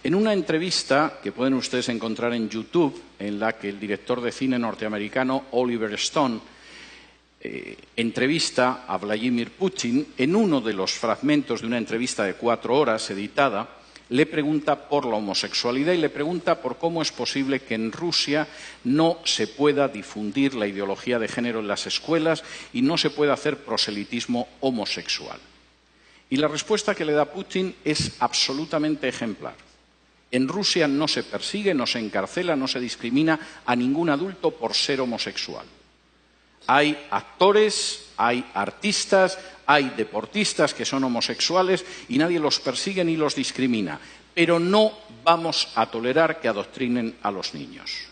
En una entrevista que pueden ustedes encontrar en YouTube, en la que el director de cine norteamericano Oliver Stone entrevista a Vladimir Putin, en uno de los fragmentos de una entrevista de 4 horas editada, le pregunta por la homosexualidad y le pregunta por cómo es posible que en Rusia no se pueda difundir la ideología de género en las escuelas y no se pueda hacer proselitismo homosexual. Y la respuesta que le da Putin es absolutamente ejemplar. En Rusia no se persigue, no se encarcela, no se discrimina a ningún adulto por ser homosexual. Hay actores, hay artistas, hay deportistas que son homosexuales y nadie los persigue ni los discrimina. Pero no vamos a tolerar que adoctrinen a los niños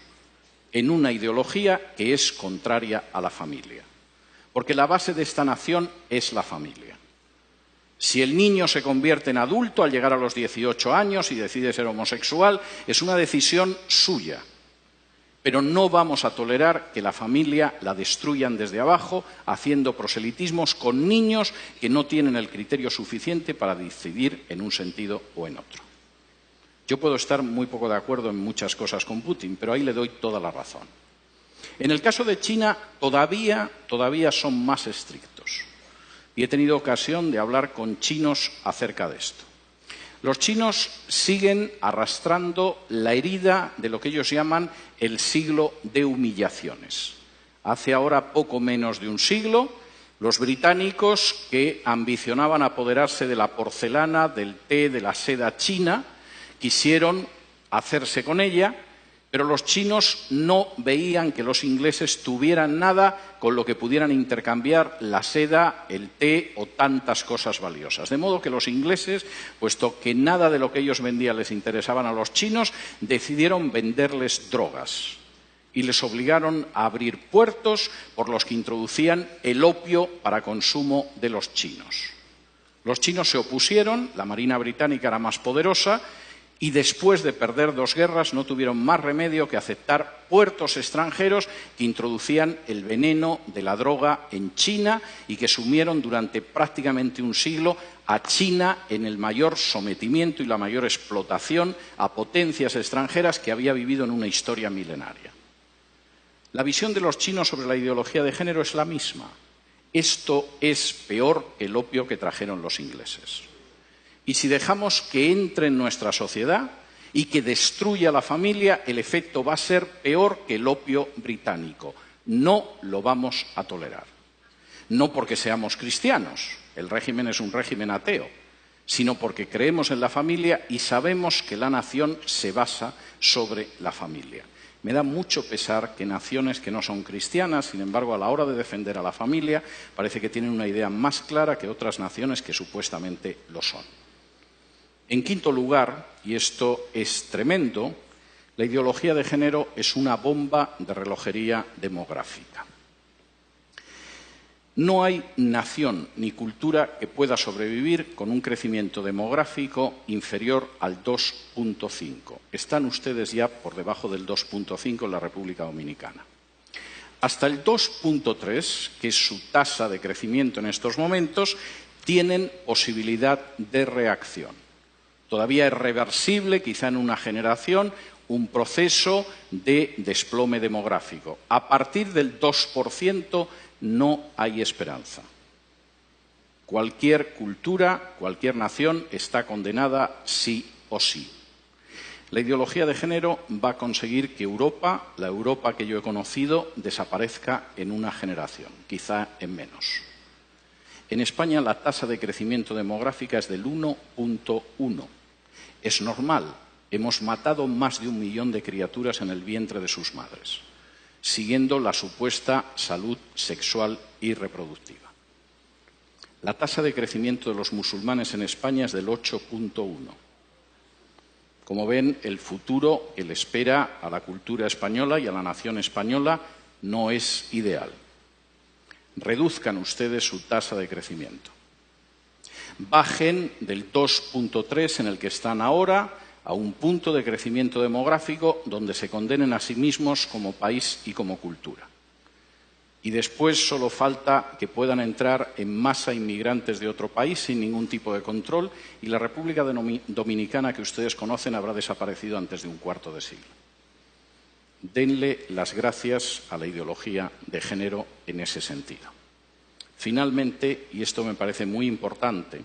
en una ideología que es contraria a la familia. Porque la base de esta nación es la familia. Si el niño se convierte en adulto al llegar a los 18 años y decide ser homosexual, es una decisión suya. Pero no vamos a tolerar que la familia la destruyan desde abajo, haciendo proselitismos con niños que no tienen el criterio suficiente para decidir en un sentido o en otro. Yo puedo estar muy poco de acuerdo en muchas cosas con Putin, pero ahí le doy toda la razón. En el caso de China, todavía son más estrictos. Y he tenido ocasión de hablar con chinos acerca de esto. Los chinos siguen arrastrando la herida de lo que ellos llaman el siglo de humillaciones. Hace ahora poco menos de un siglo, los británicos, que ambicionaban apoderarse de la porcelana, del té, de la seda china, quisieron hacerse con ella, pero los chinos no veían que los ingleses tuvieran nada con lo que pudieran intercambiar la seda, el té o tantas cosas valiosas. De modo que los ingleses, puesto que nada de lo que ellos vendían les interesaban a los chinos, decidieron venderles drogas y les obligaron a abrir puertos por los que introducían el opio para consumo de los chinos. Los chinos se opusieron, la Marina británica era más poderosa, y después de perder 2 guerras no tuvieron más remedio que aceptar puertos extranjeros que introducían el veneno de la droga en China y que sumieron durante prácticamente un siglo a China en el mayor sometimiento y la mayor explotación a potencias extranjeras que había vivido en una historia milenaria. La visión de los chinos sobre la ideología de género es la misma. Esto es peor que el opio que trajeron los ingleses. Y si dejamos que entre en nuestra sociedad y que destruya la familia, el efecto va a ser peor que el opio británico. No lo vamos a tolerar. No porque seamos cristianos, el régimen es un régimen ateo, sino porque creemos en la familia y sabemos que la nación se basa sobre la familia. Me da mucho pesar que naciones que no son cristianas, sin embargo, a la hora de defender a la familia, parece que tienen una idea más clara que otras naciones que supuestamente lo son. En quinto lugar, y esto es tremendo, la ideología de género es una bomba de relojería demográfica. No hay nación ni cultura que pueda sobrevivir con un crecimiento demográfico inferior al 2,5. Están ustedes ya por debajo del 2,5 en la República Dominicana. Hasta el 2,3, que es su tasa de crecimiento en estos momentos, tienen posibilidad de reacción. Todavía es reversible, quizá en una generación, un proceso de desplome demográfico. A partir del 2% no hay esperanza. Cualquier cultura, cualquier nación está condenada sí o sí. La ideología de género va a conseguir que Europa, la Europa que yo he conocido, desaparezca en una generación, quizá en menos. En España la tasa de crecimiento demográfica es del 1,1. Es normal, hemos matado más de 1 millón de criaturas en el vientre de sus madres, siguiendo la supuesta salud sexual y reproductiva. La tasa de crecimiento de los musulmanes en España es del 8,1. Como ven, el futuro que le espera a la cultura española y a la nación española no es ideal. Reduzcan ustedes su tasa de crecimiento. Bajen del 2,3 en el que están ahora a un punto de crecimiento demográfico donde se condenen a sí mismos como país y como cultura. y después solo falta que puedan entrar en masa inmigrantes de otro país sin ningún tipo de control y la República Dominicana que ustedes conocen habrá desaparecido antes de un cuarto de siglo. Denle las gracias a la ideología de género en ese sentido. Finalmente, y esto me parece muy importante,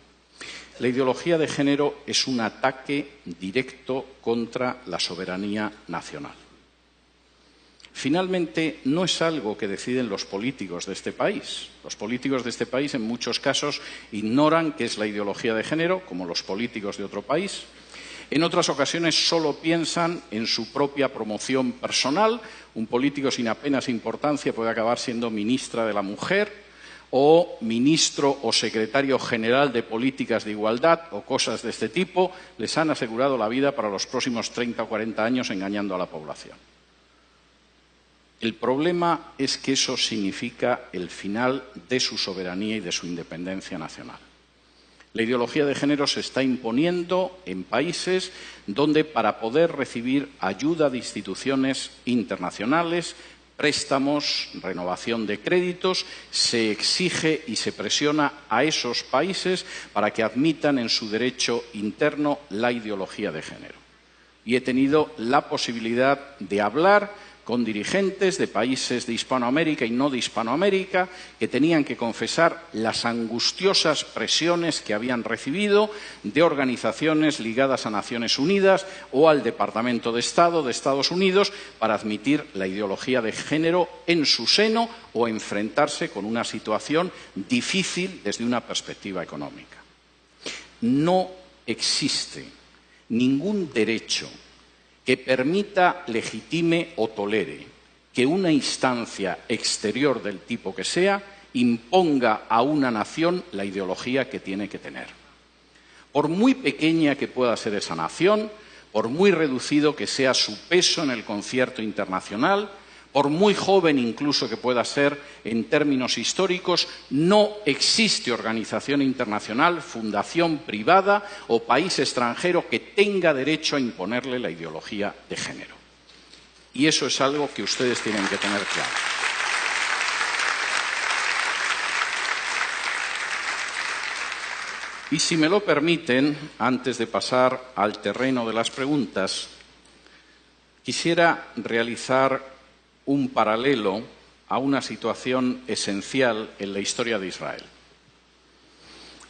la ideología de género es un ataque directo contra la soberanía nacional. Finalmente, no es algo que deciden los políticos de este país. Los políticos de este país, en muchos casos, ignoran qué es la ideología de género, como los políticos de otro país. En otras ocasiones solo piensan en su propia promoción personal. Un político sin apenas importancia puede acabar siendo ministra de la Mujer o ministro o secretario general de Políticas de Igualdad o cosas de este tipo. Les han asegurado la vida para los próximos 30 o 40 años engañando a la población. El problema es que eso significa el final de su soberanía y de su independencia nacional. La ideología de género se está imponiendo en países donde para poder recibir ayuda de instituciones internacionales, préstamos, renovación de créditos, se exige y se presiona a esos países para que admitan en su derecho interno la ideología de género. Y he tenido la posibilidad de hablar con dirigentes de países de Hispanoamérica y no de Hispanoamérica que tenían que confesar las angustiosas presiones que habían recibido de organizaciones ligadas a Naciones Unidas o al Departamento de Estado de Estados Unidos para admitir la ideología de género en su seno o enfrentarse con una situación difícil desde una perspectiva económica. No existe ningún derecho que permita, legitime o tolere que una instancia exterior del tipo que sea imponga a una nación la ideología que tiene que tener. Por muy pequeña que pueda ser esa nación, por muy reducido que sea su peso en el concierto internacional, por muy joven incluso que pueda ser en términos históricos, no existe organización internacional, fundación privada o país extranjero que tenga derecho a imponerle la ideología de género. Y eso es algo que ustedes tienen que tener claro. Y si me lo permiten, antes de pasar al terreno de las preguntas, quisiera realizar un paralelo a una situación esencial en la historia de Israel.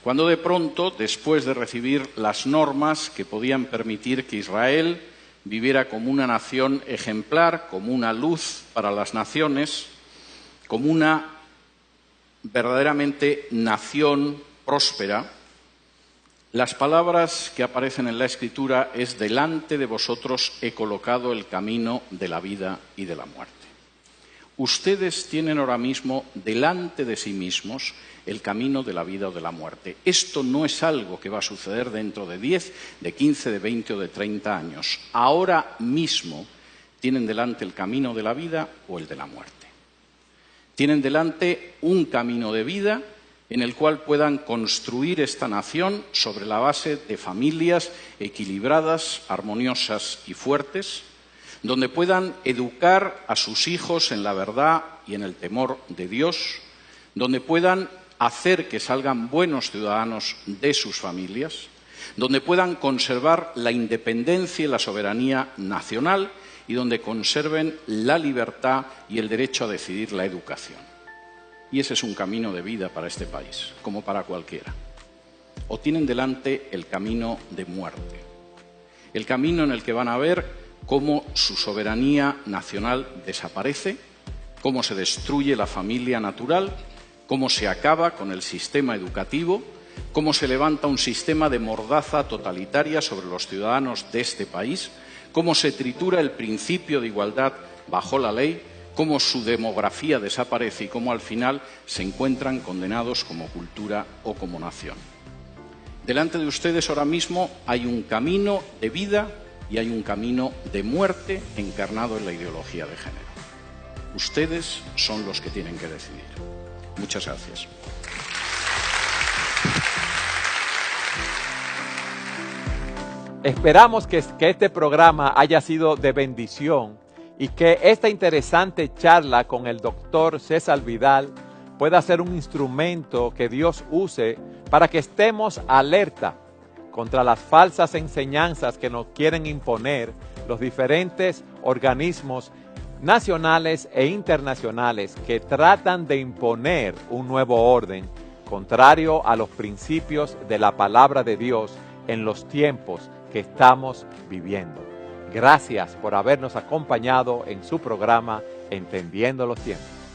Cuando de pronto, después de recibir las normas que podían permitir que Israel viviera como una nación ejemplar, como una luz para las naciones, como una verdaderamente nación próspera, las palabras que aparecen en la Escritura es: delante de vosotros he colocado el camino de la vida y de la muerte. Ustedes tienen ahora mismo delante de sí mismos el camino de la vida o de la muerte. Esto no es algo que va a suceder dentro de 10, de 15, de 20 o de 30 años. Ahora mismo tienen delante el camino de la vida o el de la muerte. Tienen delante un camino de vida en el cual puedan construir esta nación sobre la base de familias equilibradas, armoniosas y fuertes, donde puedan educar a sus hijos en la verdad y en el temor de Dios, donde puedan hacer que salgan buenos ciudadanos de sus familias, donde puedan conservar la independencia y la soberanía nacional y donde conserven la libertad y el derecho a decidir la educación. Y ese es un camino de vida para este país, como para cualquiera. O tienen delante el camino de muerte, el camino en el que van a ver cómo su soberanía nacional desaparece, cómo se destruye la familia natural, cómo se acaba con el sistema educativo, cómo se levanta un sistema de mordaza totalitaria sobre los ciudadanos de este país, cómo se tritura el principio de igualdad bajo la ley, cómo su demografía desaparece y cómo al final se encuentran condenados como cultura o como nación. Delante de ustedes ahora mismo hay un camino de vida y hay un camino de muerte encarnado en la ideología de género. Ustedes son los que tienen que decidir. Muchas gracias. Esperamos que este programa haya sido de bendición y que esta interesante charla con el doctor César Vidal pueda ser un instrumento que Dios use para que estemos alerta contra las falsas enseñanzas que nos quieren imponer los diferentes organismos nacionales e internacionales que tratan de imponer un nuevo orden contrario a los principios de la palabra de Dios en los tiempos que estamos viviendo. Gracias por habernos acompañado en su programa Entendiendo los Tiempos.